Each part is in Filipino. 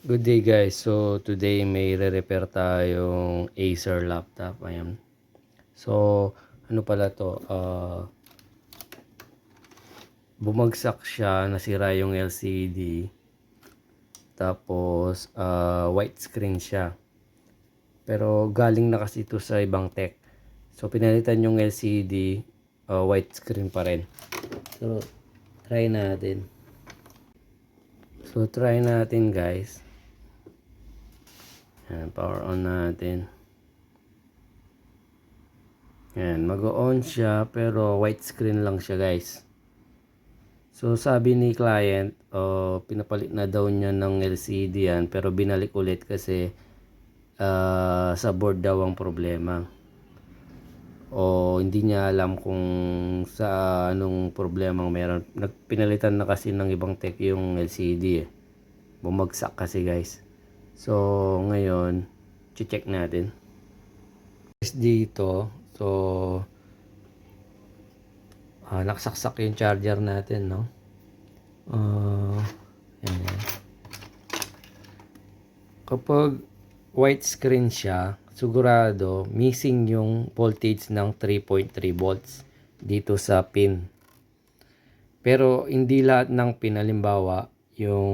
Good day guys. So today may re-repair tayong Acer laptop. Ayan. So ano pala to? Bumagsak siya, nasira yung LCD. Tapos white screen siya. Pero galing na kasi ito sa ibang tech. So pinalitan yung LCD, white screen pa rin. So try natin. So try natin guys. Ayan, power on natin. Ayan, mag-on siya pero white screen lang siya guys. So sabi ni client, pinapalit na daw niya ng LCD yan pero binalik ulit kasi sa board daw ang problema. O hindi niya alam kung sa anong problema meron. Pinalitan na kasi ng ibang tech yung LCD eh. Bumagsak kasi guys. So ngayon, check natin. Dito, so nakasaksak yung charger natin, no? Yan, yan. Kapag white screen siya, sigurado missing yung voltage ng 3.3 volts dito sa pin. Pero hindi lahat ng pin, halimbawa yung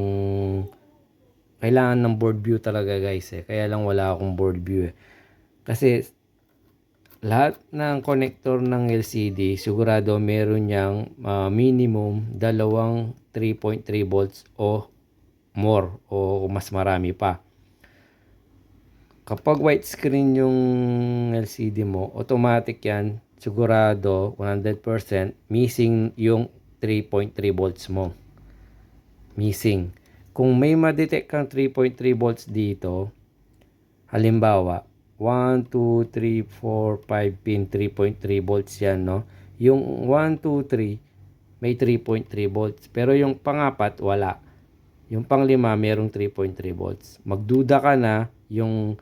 kailangan ng board view talaga guys eh. Kaya lang wala akong board view eh. Kasi lahat ng connector ng LCD, sigurado meron niyang minimum dalawang 3.3 volts o more o mas marami pa. Kapag white screen yung LCD mo, automatic yan, sigurado 100% missing yung 3.3 volts mo. Missing. Kung may ma-detect kang 3.3 volts dito, halimbawa 1, 2, 3, 4, 5 pin, 3.3 volts yan, no? Yung 1, 2, 3, may 3.3 volts. Pero yung pangapat, wala. Yung panglima, merong 3.3 volts. Magduda ka na, yung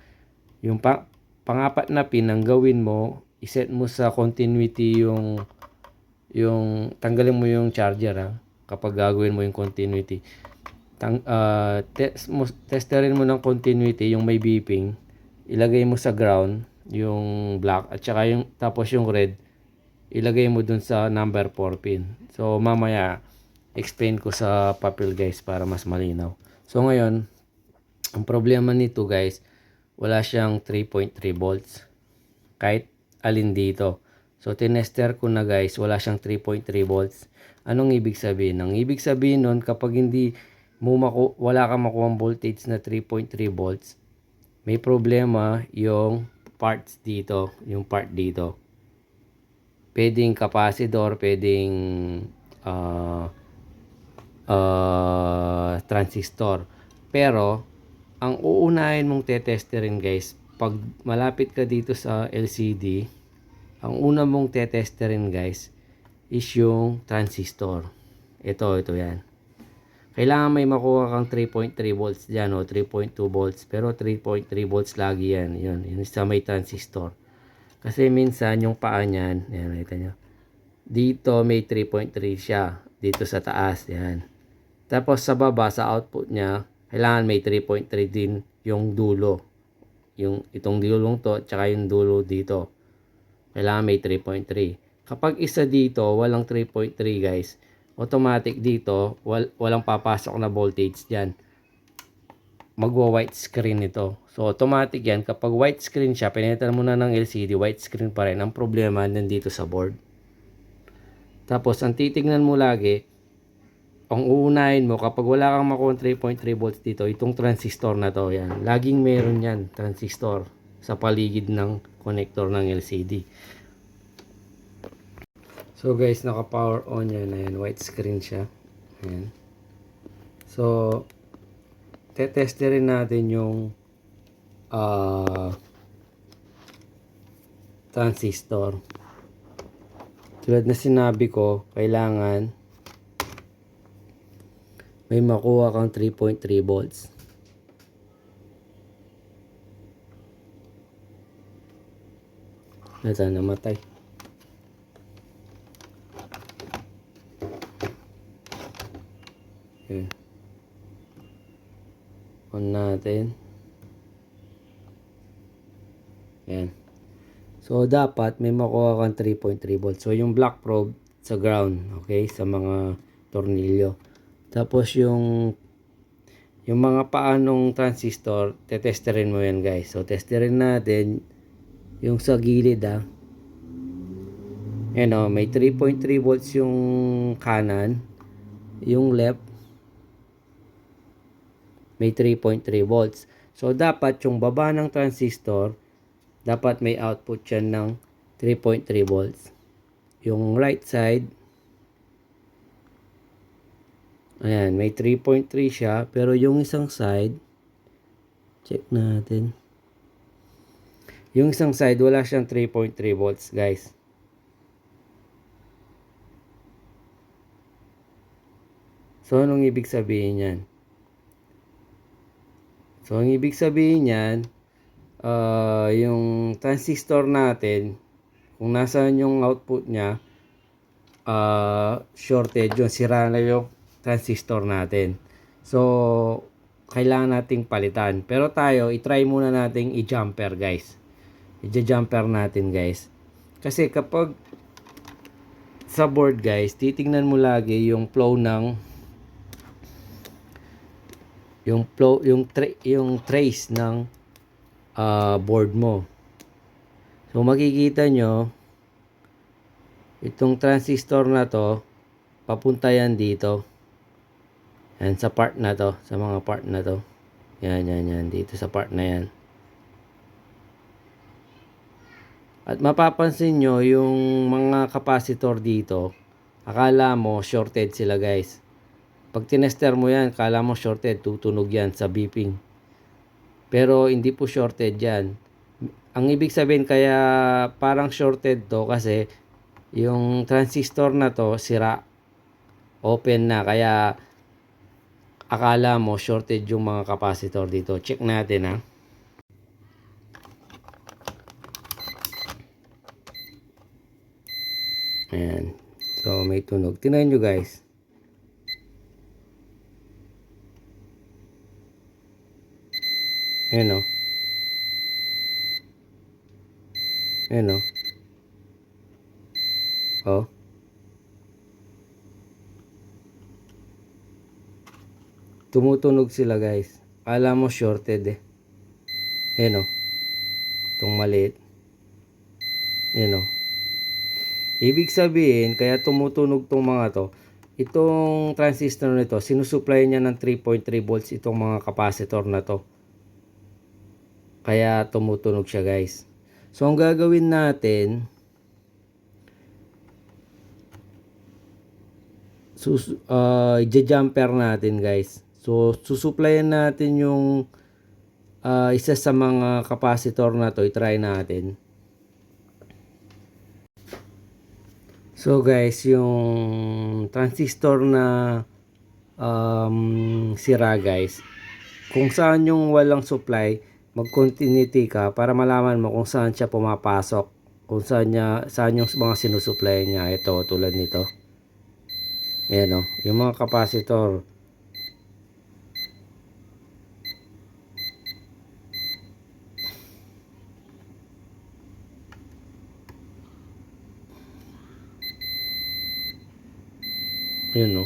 pangapat na pin, ang gawin mo, iset mo sa continuity yung tanggalin mo yung charger, ha? Kapag gagawin mo yung continuity. Testerin mo ng continuity, yung may beeping, ilagay mo sa ground yung black at saka yung tapos yung red ilagay mo dun sa number 4 pin. So mamaya explain ko sa papel guys para mas malinaw. So ngayon, ang problema nito guys, wala siyang 3.3 volts kahit alin dito. So tinester ko na guys, wala siyang 3.3 volts. Anong ibig sabihin? Ang ibig sabihin nun, kapag hindi mo wala kang makuha voltage na 3.3 volts, may problema yung parts dito, yung part dito. Pwedeng capacitor, pwedeng transistor. Pero ang uunahin mong tetesterin guys, pag malapit ka dito sa LCD, ang una mong tetesterin guys is yung transistor. Ito yan. Kailangan may makuha kang 3.3 volts dyan o 3.2 volts. Pero 3.3 volts lagi yan. Yun sa may transistor. Kasi minsan yung paa niyan, yan, nakita nyo. Dito may 3.3 siya. Dito sa taas, yan. Tapos sa baba, sa output niya, kailangan may 3.3 din yung dulo. Yung itong dulong to, tsaka yung dulo dito. Kailangan may 3.3. Kapag isa dito, walang 3.3 guys, automatic dito, walang papasok na voltage dyan. Magwa-white screen ito. So, automatic yan. Kapag white screen siya, pinalitan mo na ng LCD, white screen pa rin. Ang problema nandito sa board. Tapos, ang titignan mo lagi, ang uunahin mo, kapag wala kang makuha 3.3 volts dito, itong transistor na to, yan. Laging meron yan, transistor, sa paligid ng connector ng LCD. So guys, naka-power on yan. Ayan, white screen siya. Ayan. So, tetesterin natin yung transistor. Tulad na sinabi ko, kailangan may makuha kang 3.3 volts. Ito, namatay. Okay. On natin. Yan. So, dapat may makuha kang 3.3 volts. So, yung black probe sa ground. Okay? Sa mga tornilyo. Tapos, yung mga paanong transistor, tetesterin mo yan guys. So, testerin natin yung sa gilid Yan o, may 3.3 volts yung kanan. Yung left, may 3.3 volts. So, dapat yung baba ng transistor, dapat may output yan ng 3.3 volts. Yung right side, ayan, may 3.3 siya. Pero yung isang side, check natin. Yung isang side, wala siyang 3.3 volts, guys. So, anong ibig sabihin yan? So, ang ibig sabihin yan, yung transistor natin, kung nasaan yung output niya, shorted yun, sira na yung transistor natin. So, kailangan nating palitan. Pero tayo, itry muna nating i-jumper guys. I-jumper natin guys. Kasi kapag sa board guys, titingnan mo lagi yung flow ng yung trace ng board mo. So makikita nyo itong transistor na to, papunta yan dito. Yan sa part na to, sa mga part na to. Yan dito sa part na yan. At mapapansin nyo yung mga capacitor dito, akala mo shorted sila guys. Pag tinester mo yan, akala mo shorted, tutunog yan sa beeping. Pero hindi po shorted yan. Ang ibig sabihin kaya parang shorted to kasi yung transistor na to sira, open na, kaya akala mo shorted yung mga capacitor dito. Check natin Ayan. So may tunog. Tingnan nyo guys. Ayan o. Ayan o. Oh. Tumutunog sila guys. Alam mo shorted Ayan o. Itong maliit. Ayan o. Ibig sabihin, kaya tumutunog tong mga to. Itong transistor nito, sinusupply niya ng 3.3 volts itong mga capacitor na to. Kaya tumutunog siya guys. So ang gagawin natin, i-jumper natin guys. So susupplyan natin yung isa sa mga capacitor na to. I-try natin. So guys, yung transistor na sira guys, kung saan yung walang supply, mag-continuity ka para malaman mo kung saan siya pumapasok, kung saan yung mga sinusupply niya. Ito tulad nito. Ayan yung mga capacitor. Ayan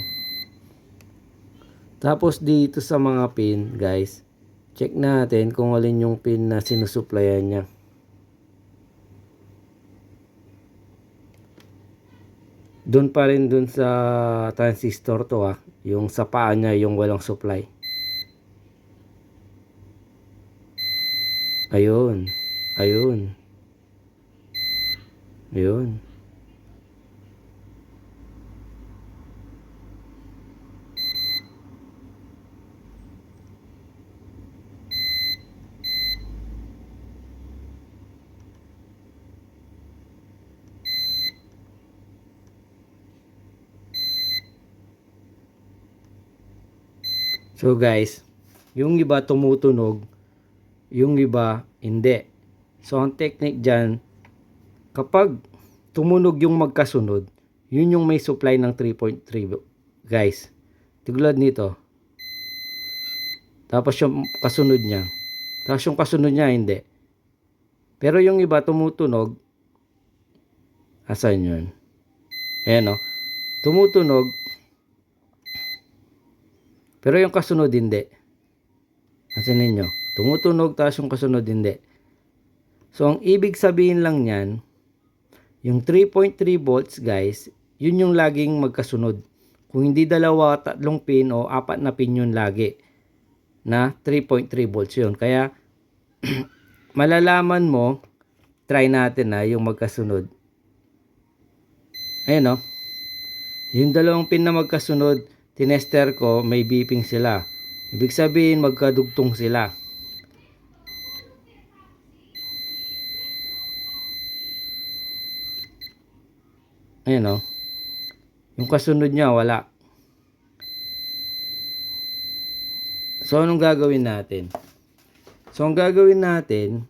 Tapos dito sa mga pin guys, check natin kung alin yung pin na sinusupplyan niya. Doon pa rin doon sa transistor to yung sa paa niya yung walang supply. Ayun. Ayun. So guys, yung iba tumutunog, yung iba hindi. So ang technique dyan, kapag tumunog yung magkasunod, yun yung may supply ng 3.3 guys. Tulad nito. Tapos yung kasunod niya. Tapos yung kasunod niya, hindi. Pero yung iba tumutunog. Asan yun? Ayan o. Tumutunog. Pero yung kasunod, hindi. Asan ninyo? Tumutunog, tapos yung kasunod, hindi. So, ang ibig sabihin lang niyan, yung 3.3 volts guys, yun yung laging magkasunod. Kung hindi dalawa, tatlong pin o apat na pin yun lagi na 3.3 volts yun. Kaya malalaman mo, try natin na yung magkasunod. Ayan o. Yung dalawang pin na magkasunod, tinester ko, may beeping sila. Ibig sabihin, magkadugtong sila. Ayan o. Yung kasunod niya, wala. So, anong gagawin natin? So, ang gagawin natin,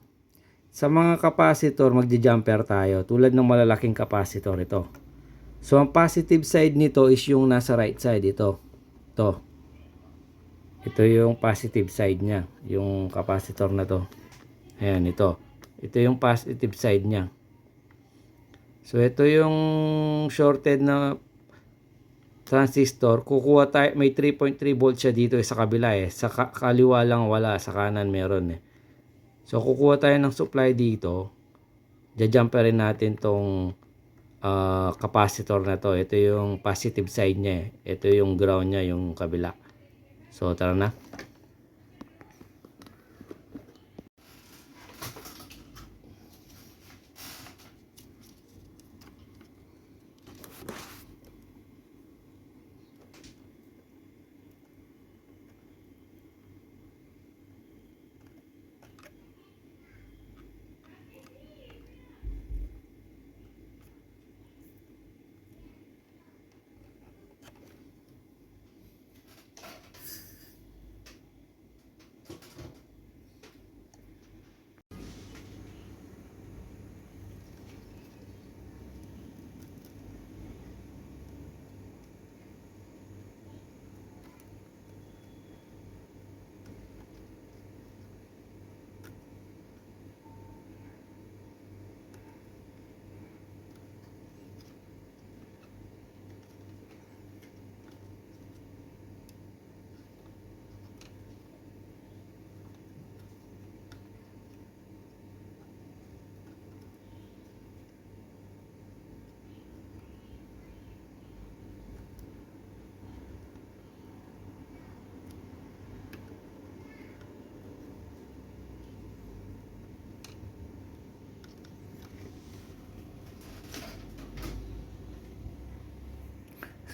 sa mga capacitor, magdi-jumper tayo. Tulad ng malalaking capacitor ito. So, ang positive side nito is yung nasa right side. Ito. Ito. Ito yung positive side niya. Yung capacitor na to. Ayan, ito. Ito yung positive side niya. So, ito yung shorted na transistor. Kukuha tayo, may 3.3 volts siya dito sa kabila eh. Sa kaliwa lang wala, sa kanan meron eh. So, kukuha tayo ng supply dito. Jajumperin natin tong capacitor na to. Ito yung positive side niya eh. Ito yung ground niya, yung kabila. So, tara na.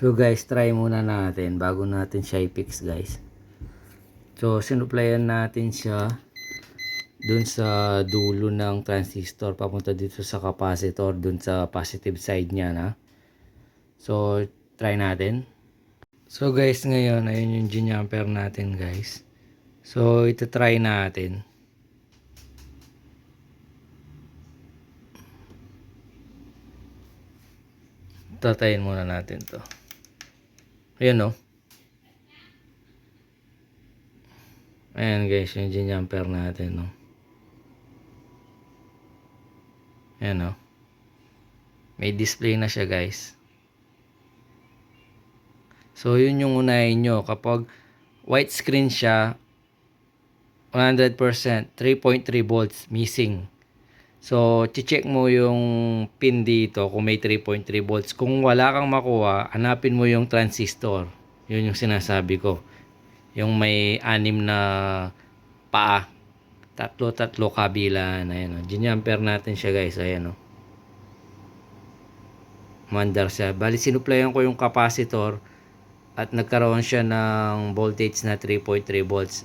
So guys, try muna natin bago natin siya i-fix guys. So sinuplayan natin siya dun sa dulo ng transistor papunta dito sa capacitor dun sa positive side niya na. So try natin. So guys, ngayon ayun yung ginamper natin guys. So ito try natin. Tatayin muna natin to. Ayan o. Ayan guys, yung ginamper natin no. Ayan o. May display na siya guys. So yun yung unahin nyo. Kapag white screen siya, 100%, 3.3 volts missing. So, check mo yung pin dito kung may 3.3 volts. Kung wala kang makuha, hanapin mo yung transistor. Yun yung sinasabi ko. Yung may 6 na paa. Tatlo kabila na yan. Ginamper natin siya guys. Ayan o. Mandar siya. Bali, sinuplayan ko yung capacitor at nagkaroon siya ng voltage na 3.3 volts.